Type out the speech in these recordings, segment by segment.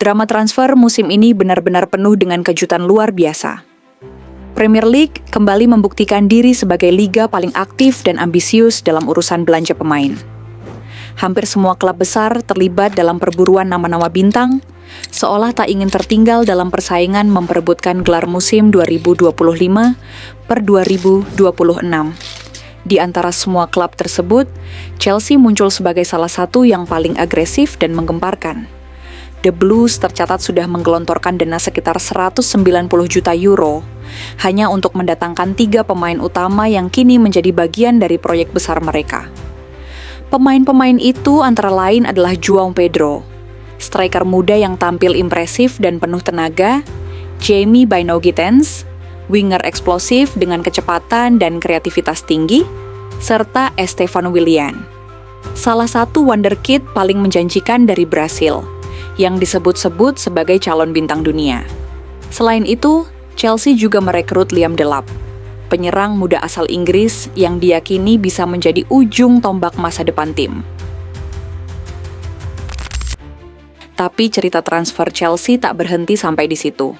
Drama transfer musim ini benar-benar penuh dengan kejutan luar biasa. Premier League kembali membuktikan diri sebagai liga paling aktif dan ambisius dalam urusan belanja pemain. Hampir semua klub besar terlibat dalam perburuan nama-nama bintang, seolah tak ingin tertinggal dalam persaingan memperebutkan gelar musim 2025 per 2026. Di antara semua klub tersebut, Chelsea muncul sebagai salah satu yang paling agresif dan menggemparkan. The Blues tercatat sudah menggelontorkan dana sekitar 190 juta euro hanya untuk mendatangkan 3 pemain utama yang kini menjadi bagian dari proyek besar mereka. Pemain-pemain itu antara lain adalah João Pedro, striker muda yang tampil impresif dan penuh tenaga, Jamie Bynoe Gittens, winger eksplosif dengan kecepatan dan kreativitas tinggi, serta Estevan Willian, salah satu wonderkid paling menjanjikan dari Brasil, yang disebut-sebut sebagai calon bintang dunia. Selain itu, Chelsea juga merekrut Liam Delap, penyerang muda asal Inggris yang diyakini bisa menjadi ujung tombak masa depan tim. Tapi cerita transfer Chelsea tak berhenti sampai di situ.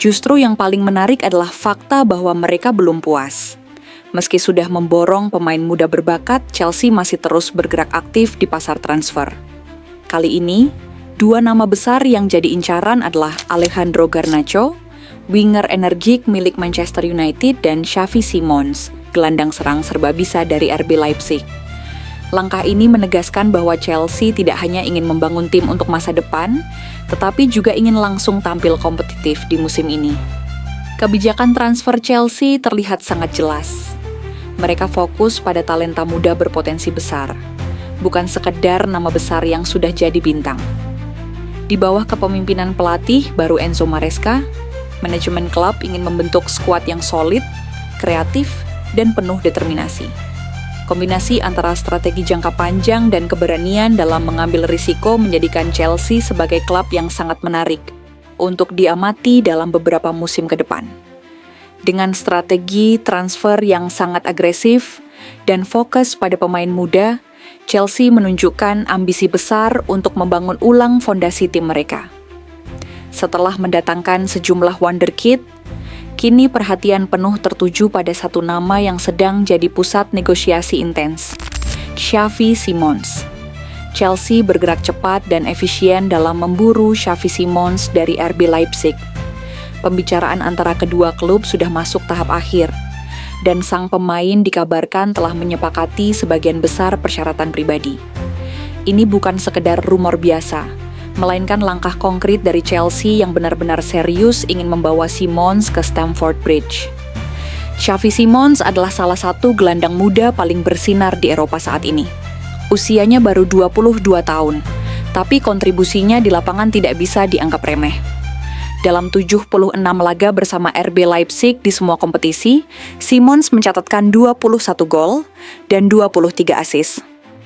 Justru yang paling menarik adalah fakta bahwa mereka belum puas. Meski sudah memborong pemain muda berbakat, Chelsea masih terus bergerak aktif di pasar transfer. Kali ini, 2 nama besar yang jadi incaran adalah Alejandro Garnacho, winger energik milik Manchester United, dan Xavi Simons, gelandang serang serba bisa dari RB Leipzig. Langkah ini menegaskan bahwa Chelsea tidak hanya ingin membangun tim untuk masa depan, tetapi juga ingin langsung tampil kompetitif di musim ini. Kebijakan transfer Chelsea terlihat sangat jelas. Mereka fokus pada talenta muda berpotensi besar, bukan sekedar nama besar yang sudah jadi bintang. Di bawah kepemimpinan pelatih baru Enzo Maresca, manajemen klub ingin membentuk skuad yang solid, kreatif, dan penuh determinasi. Kombinasi antara strategi jangka panjang dan keberanian dalam mengambil risiko menjadikan Chelsea sebagai klub yang sangat menarik untuk diamati dalam beberapa musim ke depan. Dengan strategi transfer yang sangat agresif dan fokus pada pemain muda, Chelsea menunjukkan ambisi besar untuk membangun ulang fondasi tim mereka. Setelah mendatangkan sejumlah wonderkid, kini perhatian penuh tertuju pada satu nama yang sedang jadi pusat negosiasi intens, Xavi Simons. Chelsea bergerak cepat dan efisien dalam memburu Xavi Simons dari RB Leipzig. Pembicaraan antara kedua klub sudah masuk tahap akhir, dan sang pemain dikabarkan telah menyepakati sebagian besar persyaratan pribadi. Ini bukan sekedar rumor biasa, melainkan langkah konkret dari Chelsea yang benar-benar serius ingin membawa Simons ke Stamford Bridge. Xavi Simons adalah salah satu gelandang muda paling bersinar di Eropa saat ini. Usianya baru 22 tahun, tapi kontribusinya di lapangan tidak bisa dianggap remeh. Dalam 76 laga bersama RB Leipzig di semua kompetisi, Simons mencatatkan 21 gol dan 23 assist.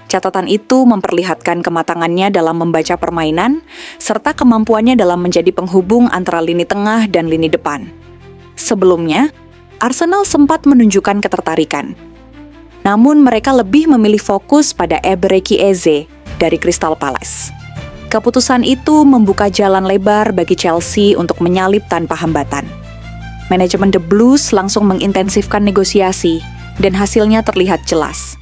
Catatan itu memperlihatkan kematangannya dalam membaca permainan, serta kemampuannya dalam menjadi penghubung antara lini tengah dan lini depan. Sebelumnya, Arsenal sempat menunjukkan ketertarikan. Namun mereka lebih memilih fokus pada Eberechi Eze dari Crystal Palace. Keputusan itu membuka jalan lebar bagi Chelsea untuk menyalip tanpa hambatan. Manajemen The Blues langsung mengintensifkan negosiasi, dan hasilnya terlihat jelas.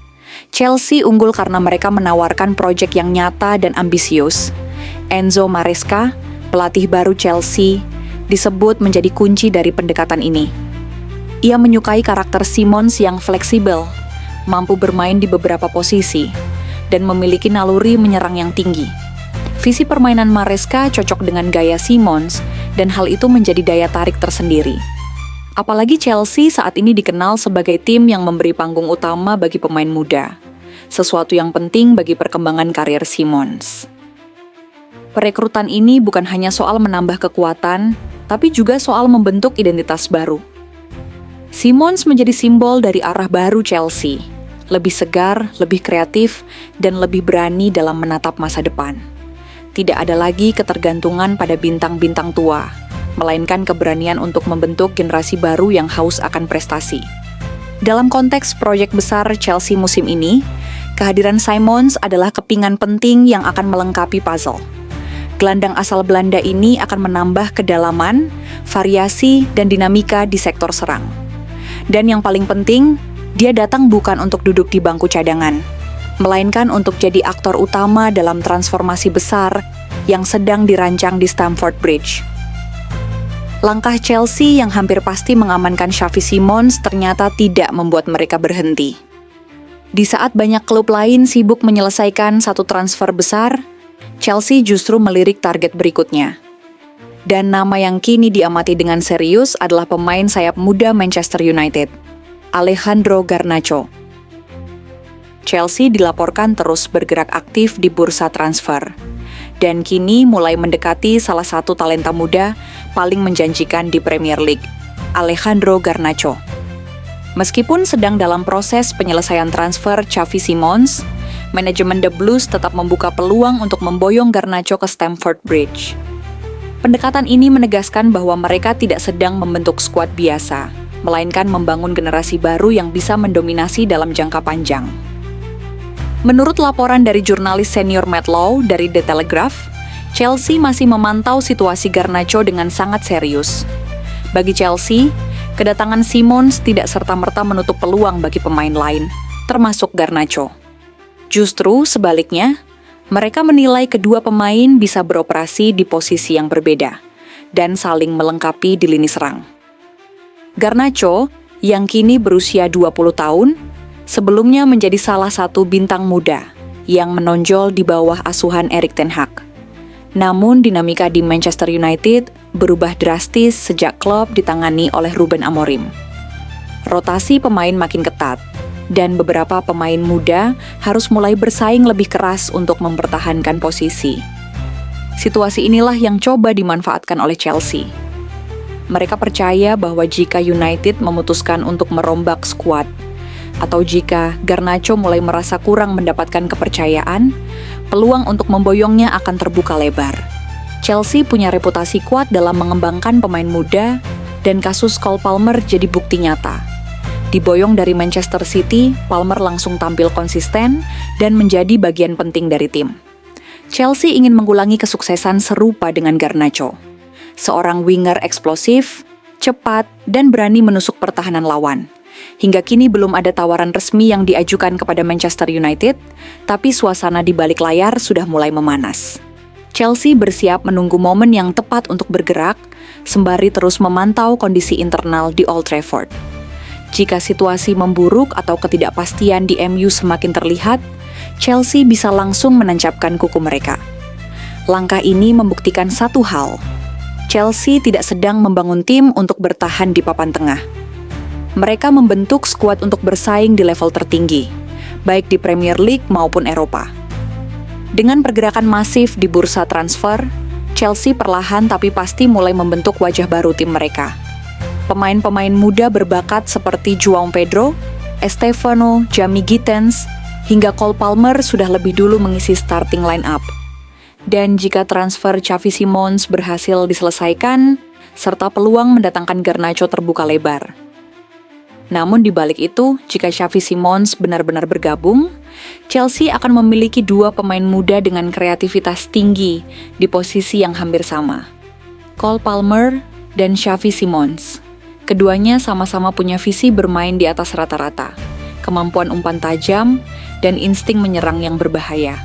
Chelsea unggul karena mereka menawarkan proyek yang nyata dan ambisius. Enzo Maresca, pelatih baru Chelsea, disebut menjadi kunci dari pendekatan ini. Ia menyukai karakter Simons yang fleksibel, mampu bermain di beberapa posisi, dan memiliki naluri menyerang yang tinggi. Visi permainan Maresca cocok dengan gaya Simons, dan hal itu menjadi daya tarik tersendiri. Apalagi Chelsea saat ini dikenal sebagai tim yang memberi panggung utama bagi pemain muda, sesuatu yang penting bagi perkembangan karir Simons. Perekrutan ini bukan hanya soal menambah kekuatan, tapi juga soal membentuk identitas baru. Simons menjadi simbol dari arah baru Chelsea, lebih segar, lebih kreatif, dan lebih berani dalam menatap masa depan. Tidak ada lagi ketergantungan pada bintang-bintang tua, melainkan keberanian untuk membentuk generasi baru yang haus akan prestasi. Dalam konteks proyek besar Chelsea musim ini, kehadiran Simons adalah kepingan penting yang akan melengkapi puzzle. gelandang asal Belanda ini akan menambah kedalaman, variasi, dan dinamika di sektor serang. Dan yang paling penting, dia datang bukan untuk duduk di bangku cadangan, melainkan untuk jadi aktor utama dalam transformasi besar yang sedang dirancang di Stamford Bridge. Langkah Chelsea yang hampir pasti mengamankan Xavi Simons ternyata tidak membuat mereka berhenti. Di saat banyak klub lain sibuk menyelesaikan satu transfer besar, Chelsea justru melirik target berikutnya. Dan nama yang kini diamati dengan serius adalah pemain sayap muda Manchester United, Alejandro Garnacho. Chelsea dilaporkan terus bergerak aktif di bursa transfer, dan kini mulai mendekati salah satu talenta muda paling menjanjikan di Premier League, Alejandro Garnacho. Meskipun sedang dalam proses penyelesaian transfer Xavi Simons, manajemen The Blues tetap membuka peluang untuk memboyong Garnacho ke Stamford Bridge. Pendekatan ini menegaskan bahwa mereka tidak sedang membentuk skuad biasa, melainkan membangun generasi baru yang bisa mendominasi dalam jangka panjang. Menurut laporan dari jurnalis senior Matt Law dari The Telegraph, Chelsea masih memantau situasi Garnacho dengan sangat serius. Bagi Chelsea, kedatangan Simons tidak serta-merta menutup peluang bagi pemain lain, termasuk Garnacho. Justru sebaliknya, mereka menilai kedua pemain bisa beroperasi di posisi yang berbeda dan saling melengkapi di lini serang. Garnacho, yang kini berusia 20 tahun, sebelumnya menjadi salah satu bintang muda yang menonjol di bawah asuhan Erik ten Hag. Namun dinamika di Manchester United berubah drastis sejak klub ditangani oleh Ruben Amorim. Rotasi pemain makin ketat, dan beberapa pemain muda harus mulai bersaing lebih keras untuk mempertahankan posisi. Situasi inilah yang coba dimanfaatkan oleh Chelsea. Mereka percaya bahwa jika United memutuskan untuk merombak skuad, atau jika Garnacho mulai merasa kurang mendapatkan kepercayaan, peluang untuk memboyongnya akan terbuka lebar. Chelsea punya reputasi kuat dalam mengembangkan pemain muda, dan kasus Cole Palmer jadi bukti nyata. Diboyong dari Manchester City, Palmer langsung tampil konsisten dan menjadi bagian penting dari tim. Chelsea ingin mengulangi kesuksesan serupa dengan Garnacho. Seorang winger eksplosif, cepat, dan berani menusuk pertahanan lawan. Hingga kini belum ada tawaran resmi yang diajukan kepada Manchester United, tapi suasana di balik layar sudah mulai memanas. Chelsea bersiap menunggu momen yang tepat untuk bergerak, sembari terus memantau kondisi internal di Old Trafford. Jika situasi memburuk atau ketidakpastian di MU semakin terlihat, Chelsea bisa langsung menancapkan kuku mereka. Langkah ini membuktikan satu hal, Chelsea tidak sedang membangun tim untuk bertahan di papan tengah. Mereka membentuk skuad untuk bersaing di level tertinggi, baik di Premier League maupun Eropa. Dengan pergerakan masif di bursa transfer, Chelsea perlahan tapi pasti mulai membentuk wajah baru tim mereka. Pemain-pemain muda berbakat seperti João Pedro, Estefano, Jamie Gittens, hingga Cole Palmer sudah lebih dulu mengisi starting line-up. Dan jika transfer Xavi Simons berhasil diselesaikan, serta peluang mendatangkan Garnacho terbuka lebar. Namun di balik itu, jika Xavi Simons benar-benar bergabung, Chelsea akan memiliki dua pemain muda dengan kreativitas tinggi di posisi yang hampir sama. Cole Palmer dan Xavi Simons. Keduanya sama-sama punya visi bermain di atas rata-rata, kemampuan umpan tajam, dan insting menyerang yang berbahaya.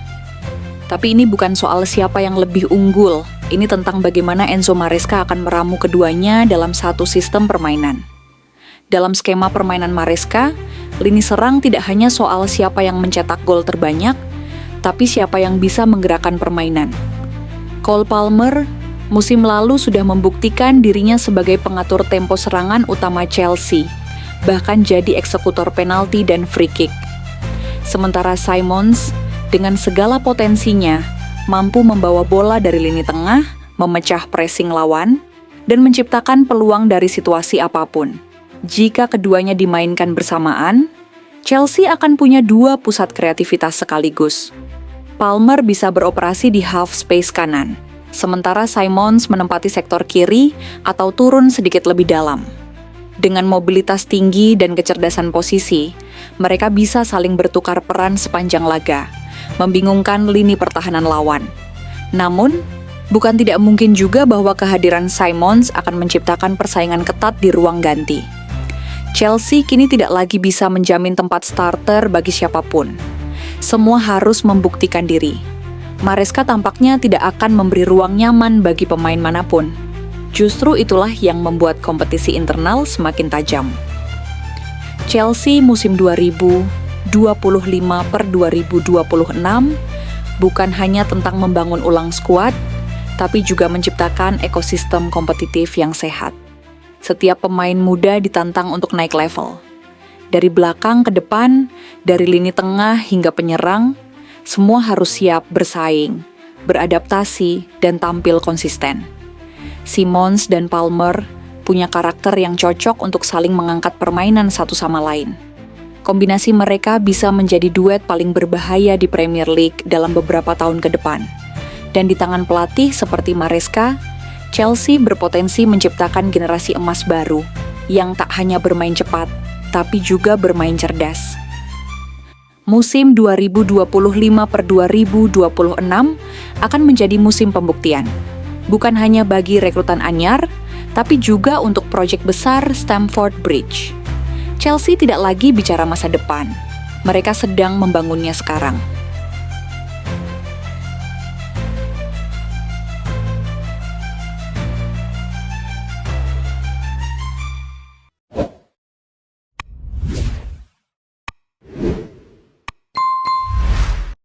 Tapi ini bukan soal siapa yang lebih unggul, ini tentang bagaimana Enzo Maresca akan meramu keduanya dalam satu sistem permainan. Dalam skema permainan Maresca, lini serang tidak hanya soal siapa yang mencetak gol terbanyak, tapi siapa yang bisa menggerakkan permainan. Cole Palmer musim lalu sudah membuktikan dirinya sebagai pengatur tempo serangan utama Chelsea, bahkan jadi eksekutor penalti dan free kick. Sementara Simons, dengan segala potensinya, mampu membawa bola dari lini tengah, memecah pressing lawan, dan menciptakan peluang dari situasi apapun. Jika keduanya dimainkan bersamaan, Chelsea akan punya dua pusat kreativitas sekaligus. Palmer bisa beroperasi di half space kanan, sementara Simons menempati sektor kiri atau turun sedikit lebih dalam. Dengan mobilitas tinggi dan kecerdasan posisi, mereka bisa saling bertukar peran sepanjang laga, membingungkan lini pertahanan lawan. Namun, Bukan tidak mungkin juga bahwa kehadiran Simons akan menciptakan persaingan ketat di ruang ganti. Chelsea kini tidak lagi bisa menjamin tempat starter bagi siapapun. Semua harus membuktikan diri. Maresca tampaknya tidak akan memberi ruang nyaman bagi pemain manapun. Justru itulah yang membuat kompetisi internal semakin tajam. Chelsea musim 2025/2026 bukan hanya tentang membangun ulang skuad, tapi juga menciptakan ekosistem kompetitif yang sehat. Setiap pemain muda ditantang untuk naik level. Dari belakang ke depan, dari lini tengah hingga penyerang, semua harus siap bersaing, beradaptasi, dan tampil konsisten. Simons dan Palmer punya karakter yang cocok untuk saling mengangkat permainan satu sama lain. Kombinasi mereka bisa menjadi duet paling berbahaya di Premier League dalam beberapa tahun ke depan. Dan di tangan pelatih seperti Maresca, Chelsea berpotensi menciptakan generasi emas baru yang tak hanya bermain cepat, tapi juga bermain cerdas. Musim 2025/2026 akan menjadi musim pembuktian. Bukan hanya bagi rekrutan anyar, tapi juga untuk proyek besar Stamford Bridge. Chelsea tidak lagi bicara masa depan. Mereka sedang membangunnya sekarang.